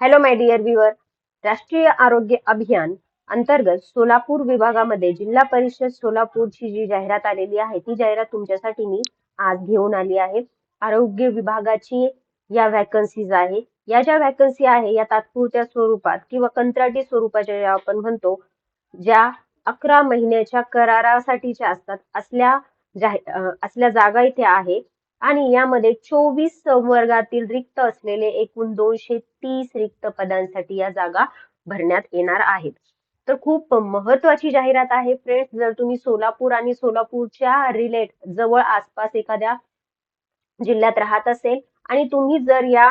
Hello my dear viewer. राष्ट्रीय आरोग्य अभियान अंतर्गत सोलापूर विभागामध्ये जिल्हा परिषद सोलापूरची जी जाहिरात आलेली आहे ती जाहिरात तुमच्यासाठी मी आज घेऊन आली आहे. आरोग्य विभागाची या वॅकन्सीज आहे. या ज्या वॅकन्सी आहे या तात्पुरत्या स्वरूपात किंवा कंत्राटी स्वरूपाच्या ज्या आपण म्हणतो, ज्या 11 महिन्याच्या करारासाठीच्या असतात असल्या जागा इथे आहे. आणि यामध्ये 24 संवर्गातील रिक्त असलेले एकूण 230 रिक्त पदांसाठी या जागा भरण्यात येणार आहेत. तर खूप महत्वाची जाहिरात आहे फ्रेंड्स. जर तुम्ही सोलापूर आणि सोलापूरच्या रिलेट जवळ आसपास एखाद्या जिल्ह्यात राहत असेल आणि तुम्ही जर या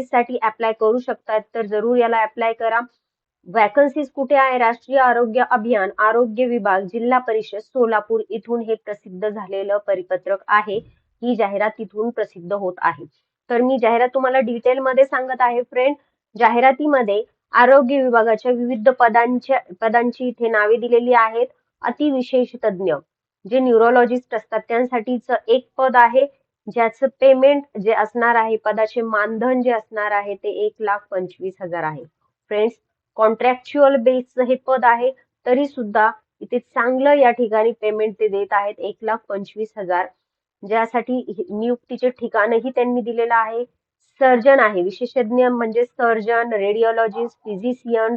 साठी अप्लाय करू शकतात तर जरूर याला अप्लाय करा. वॅकन्सीज कुठे आहे? राष्ट्रीय आरोग्य अभियान आरोग्य विभाग जिल्हा परिषद सोलापूर इथून हे प्रसिद्ध झालेलं परिपत्रक आहे. ही जाहिरात तिथून प्रसिद्ध होत आहे. तर मी जाहिरात तुम्हाला डिटेलमध्ये सांगत आहे फ्रेंड. जाहिरातीमध्ये आरोग्य विभागाच्या विविध पदांची इथे नावे दिलेली आहेत. अतिविशेष तज्ञ जे न्यूरोलॉजिस्ट असतात त्यांसाठीच एक पद आहे, ज्याचं पेमेंट जे असणार आहे, पदाचे मानधन जे असणार आहे ते 1,25,000 आहे. फ्रेंड्स, कॉन्ट्रॅक्च्युअल बेसचं हे पद आहे, तरी सुद्धा इथे चांगलं या ठिकाणी पेमेंट ते देत आहेत, 1,25,000. ज्यासाठी नियुक्तीचे ठिकाणही त्यांनी दिलेलं आहे. सर्जन आहे, विशेषज्ञ म्हणजे सर्जन, रेडिओलॉजिस्ट, फिजिशियन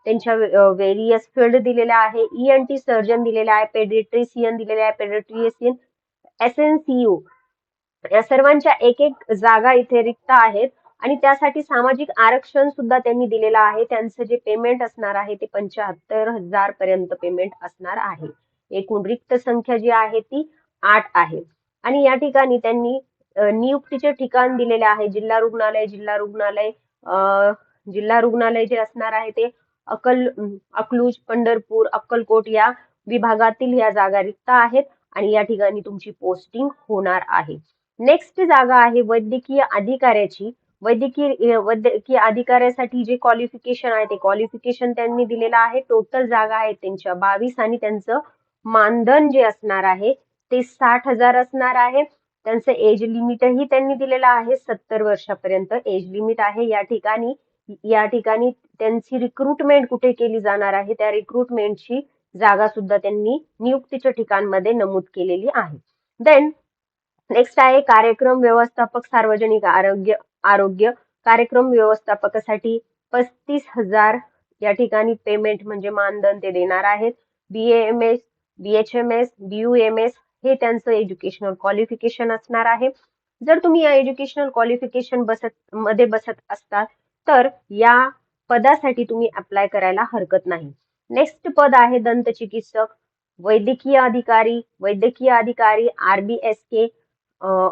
त्यांच्या व्हेरियस फील्ड दिलेल्या आहे. ENT सर्जन दिलेला आहे, पेडिट्रिशियन दिलेला आहे, पेडिट्रिशियन, SNCU या सर्वांच्या एक एक जागा इथे रिक्त आहेत. आणि त्यासाठी सामाजिक आरक्षण सुद्धा त्यांनी दिलेलं आहे. त्यांचं जे पेमेंट असणार आहे ते 75,000 पर्यंत पेमेंट असणार आहे. एकूण रिक्त संख्या जी आहे ती 8 आहे. आणि या ठिकाणी त्यांनी नियुक्तीचे ठिकाण दिलेले आहे. जिल्हा रुग्णालय जे असणार आहे ते अकलूज, पंढरपूर, अक्कलकोट या विभागातील या जागा रिक्त आहेत आणि या ठिकाणी तुमची पोस्टिंग होणार आहे. नेक्स्ट जागा आहे वैद्यकीय अधिकाऱ्याची. वैद्यकीय अधिकाऱ्यासाठी जे क्वालिफिकेशन आहे ते क्वालिफिकेशन त्यांनी दिलेलं आहे. टोटल जागा आहेत त्यांच्या 22 आणि त्यांचं मानधन जे असणार आहे ते 60,000 असणार आहे. त्यांचं एज लिमिटही त्यांनी दिलेलं आहे, 70 वर्षापर्यंत एज लिमिट आहे. या ठिकाणी त्यांची रिक्रुटमेंट कुठे केली जाणार आहे त्या रिक्रुटमेंटची जागा सुद्धा त्यांनी नियुक्तीच्या ठिकाणमध्ये नमूद केलेली आहे. देन नेक्स्ट आहे कार्यक्रम व्यवस्थापक सार्वजनिक आरोग्य कार्यक्रम व्यवस्थापकासाठी 35,000 या ठिकाणी पेमेंट म्हणजे मानधन ते देणार आहेत. BAMS, BHMS, BUMS हे त्यांचं एज्युकेशनल क्वालिफिकेशन असणार आहे. जर तुम्ही या एज्युकेशनल क्वालिफिकेशन मध्ये बसत असतात तर या पदासाठी तुम्ही अप्लाय करायला हरकत नाही. नेक्स्ट पद आहे दंत चिकित्सक, वैद्यकीय अधिकारी RBSK,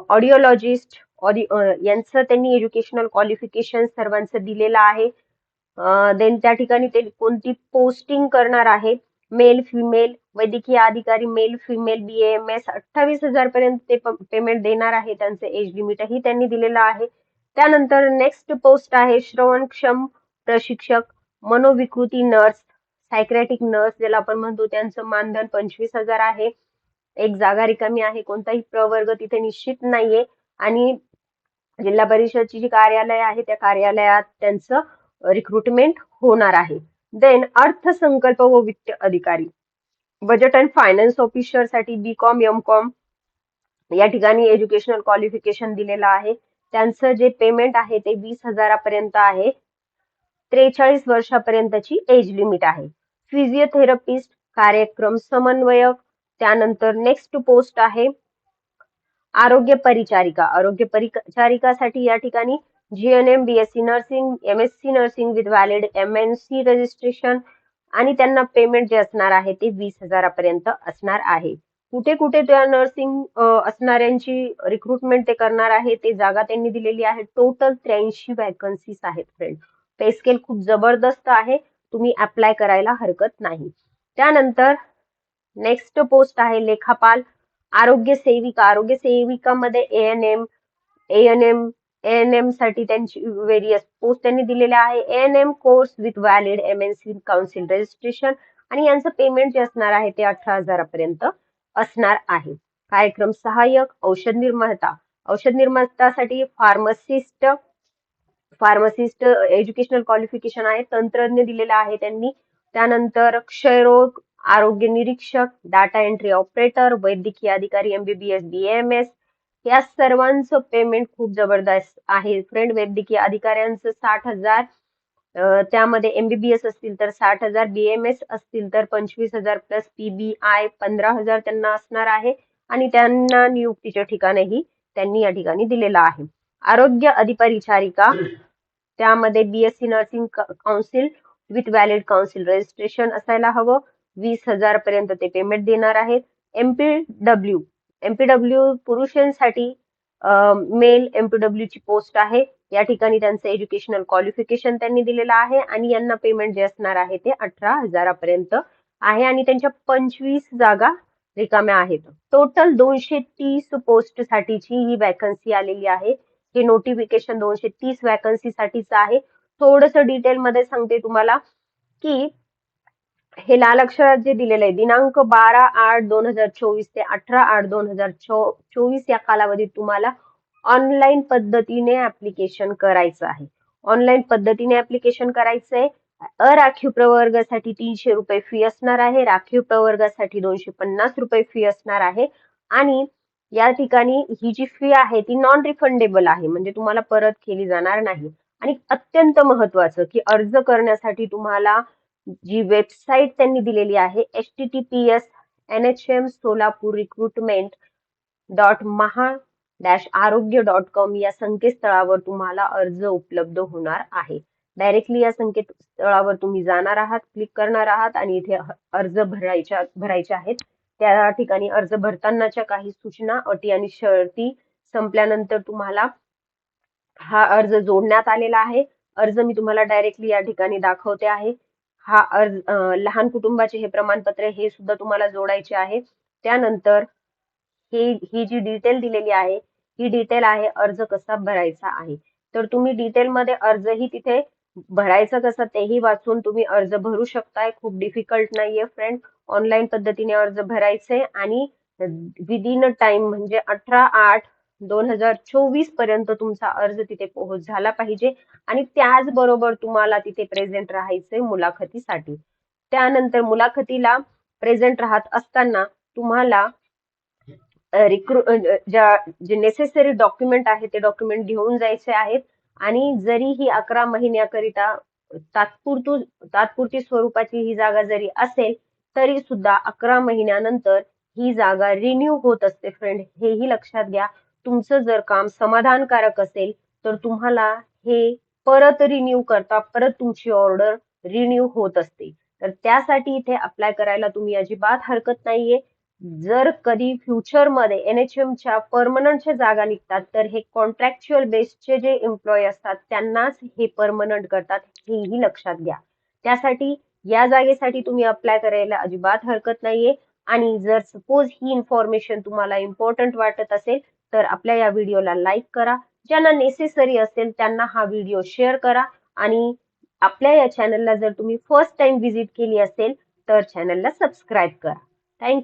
ऑडिओलॉजिस्ट यांचं त्यांनी एज्युकेशनल क्वालिफिकेशन सर्वांचं दिलेलं आहे. देन त्या ठिकाणी ते कोणती पोस्टिंग करणार आहे, मेल फिमेल वैद्यकीय अधिकारी, मेल फिमेल BAMS 28,000 पर्यंत ते पेमेंट देणार आहे. त्यांचं एज लिमिटही त्यांनी दिलेलं आहे. त्यानंतर नेक्स्ट पोस्ट आहे श्रवणक्षम प्रशिक्षक, मनोविकृती नर्स, सायक्रॅटिक नर्स ज्याला आपण म्हणतो, त्यांचं मानधन 25,000 आहे. एक जागा रिकामी आहे, कोणताही प्रवर्ग तिथे निश्चित नाहीये. आणि जिल्हा परिषदची जी कार्यालय आहे त्या कार्यालयात त्यांचं रिक्रुटमेंट होणार आहे. देन अर्थसंकल्प व वित्त अधिकारी, बजेट अँड फायनान्स ऑफिसर साठी BCom MCom या ठिकाणी एज्युकेशनल क्वालिफिकेशन दिलेलं आहे. त्यांचं जे पेमेंट आहे ते 20,000 पर्यंत आहे. 43 वर्षापर्यंतची एज लिमिट आहे. फिजिओथेरपिस्ट, कार्यक्रम समन्वयक, त्यानंतर नेक्स्ट पोस्ट आहे आरोग्य परिचारिकासाठी या ठिकाणी GNM, BSc nursing, MSc nursing with valid MNC registration आणि त्यांना पेमेंट जे असणार आहे ते 20,000 पर्यंत असणार आहे. कुठे कुठे त्या नर्सिंग असणाऱ्यांची रिक्रुटमेंट ते करणार आहे ते जागा त्यांनी दिलेली आहे. टोटल 83 वॅकन्सीज आहेत फ्रेंड. पे स्केल खूप जबरदस्त आहे, तुम्ही अप्लाय करायला हरकत नाही. त्यानंतर नेक्स्ट पोस्ट आहे लेखापाल, आरोग्य सेविकामध्ये ANM साठी त्यांची व्हेरियस पोस्ट त्यांनी दिलेल्या आहे. ANM course with valid MNC council registration आणि यांचं पेमेंट जे असणार आहे ते 18,000 पर्यंत असणार आहे. कार्यक्रम सहाय्यक, औषध निर्मातासाठी फार्मासिस्ट, फार्मासिस्ट एज्युकेशनल क्वालिफिकेशन आहे, तंत्रज्ञ दिलेला आहे त्यांनी. त्यानंतर क्षयरोग आरोग्य निरीक्षक, डाटा एंट्री ऑपरेटर, वैद्यकीय अधिकारी MBBS BAMS, या सर्वांचं पेमेंट खूप जबरदस्त आहे फ्रेंड. वैद्यकीय अधिकाऱ्यांचं 60,000, त्यामध्ये MBBS असतील तर 60,000, BAMS असतील तर 25,000 प्लस PBI 15,000 त्यांना असणार आहे. आणि त्यांना नियुक्तीचे ठिकाणही त्यांनी या ठिकाणी दिलेलं आहे. आरोग्य अधिपरिचारिका, त्यामध्ये BSc nursing council with valid council registration असायला हवं. 20,000 पर्यंत ते पेमेंट देणार आहेत. MPW पुरुषांसाठी मेल MPW ची पोस्ट आहे. या ठिकाणी त्यांचं एज्युकेशनल क्वालिफिकेशन त्यांनी दिलेलं आहे आणि यांना पेमेंट जे असणार आहे ते 18,000 पर्यंत आहे आणि त्यांच्या 25 जागा रिकाम्या आहेत. टोटल 230 पोस्ट साठीची ही वॅकन्सी आलेली आहे. हे नोटिफिकेशन 230 वॅकन्सी साठीच आहे. थोडस डिटेल मध्ये सांगते तुम्हाला की हे लाल अक्षरात जे दिलेलं आहे, दिनांक 12/8/2024 ते 18/8/2024 या कालावधीत तुम्हाला ऑनलाईन पद्धतीने ऍप्लिकेशन करायचं आहे. ऑनलाईन पद्धतीने ऍप्लिकेशन करायचंय. अराखीव प्रवर्गासाठी 300 रुपये फी असणार आहे. राखीव प्रवर्गासाठी 250 रुपये फी असणार आहे. आणि या ठिकाणी ही जी फी आहे ती नॉन रिफंडेबल आहे, म्हणजे तुम्हाला परत केली जाणार नाही. आणि अत्यंत महत्वाचं की अर्ज करण्यासाठी तुम्हाला जी वेबसाईट त्यांनी दिलेली आहे https nhmsolapurrecruitment.maha-arogya.com या संकेतस्थळावर तुम्हाला अर्ज उपलब्ध होणार आहे. डायरेक्टली या संकेतस्थळावर तुम्ही जाणार आहात, क्लिक करणार आहात आणि इथे अर्ज भरायचे आहेत. त्या ठिकाणी अर्ज भरतानाच्या काही सूचना, अटी आणि शर्ती संपल्यानंतर तुम्हाला हा अर्ज जोडण्यात आलेला आहे. अर्ज मी तुम्हाला डायरेक्टली या ठिकाणी दाखवते आहे. हा अर्ज लहान कुटुंबाचे हे प्रमाणपत्र हे सुद्धा तुम्हाला जोडायचे आहे. त्यानंतर ही जी डिटेल दिलेली आहे ही डिटेल आहे अर्ज कसा भरायचा आहे. तर तुम्ही डिटेल मध्ये अर्जही तिथे भरायचं कसं तेही वाचून तुम्ही अर्ज भरू शकताय. खूप डिफिकल्ट नाहीये फ्रेंड. ऑनलाईन पद्धतीने अर्ज भरायचे आणि विदिन टाइम म्हणजे 18/8/2024 पर्यंत तुमचा अर्ज तिथे पोहोच झाला पाहिजे. आणि त्याचबरोबर तुम्हाला तिथे प्रेझेंट राहायचे मुलाखतीसाठी. त्यानंतर मुलाखतीला प्रेझेंट राहत असताना तुम्हाला जे नेसेसरी डॉक्युमेंट आहे ते डॉक्युमेंट घेऊन जायचे आहेत. आणि जरी ही 11 महिन्याकरिता तात्पुरती स्वरूपाची ही जागा जरी असेल तरी सुद्धा 11 महिन्यानंतर ही जागा रिन्यू होत असते फ्रेंड. हेही लक्षात घ्या. तुमचं जर काम समाधानकारक असेल तर तुम्हाला हे परत रिन्यू करता परत तुमची ऑर्डर रिन्यू होत असते. तर त्यासाठी इथे अप्लाय करायला तुम्ही अजिबात हरकत नाहीये. जर कधी फ्युचरमध्ये NHMच्या परमनंटच्या जागा निघतात तर हे कॉन्ट्रॅक्च्युअल बेसचे जे एम्प्लॉई असतात त्यांनाच हे परमनंट करतात, हेही लक्षात घ्या. त्यासाठी या जागेसाठी तुम्ही अप्लाय करायला अजिबात हरकत नाहीये. आणि जर सपोज ही इन्फॉर्मेशन तुम्हाला इम्पॉर्टंट वाटत असेल तर आपल्या या व्हिडिओला लाईक करा. ज्यांना नेसेसरी असेल त्यांना हा व्हिडिओ शेअर करा. आणि आपल्या या चॅनलला जर तुम्ही फर्स्ट टाइम व्हिजिट केली असेल तर चॅनलला सबस्क्राईब करा.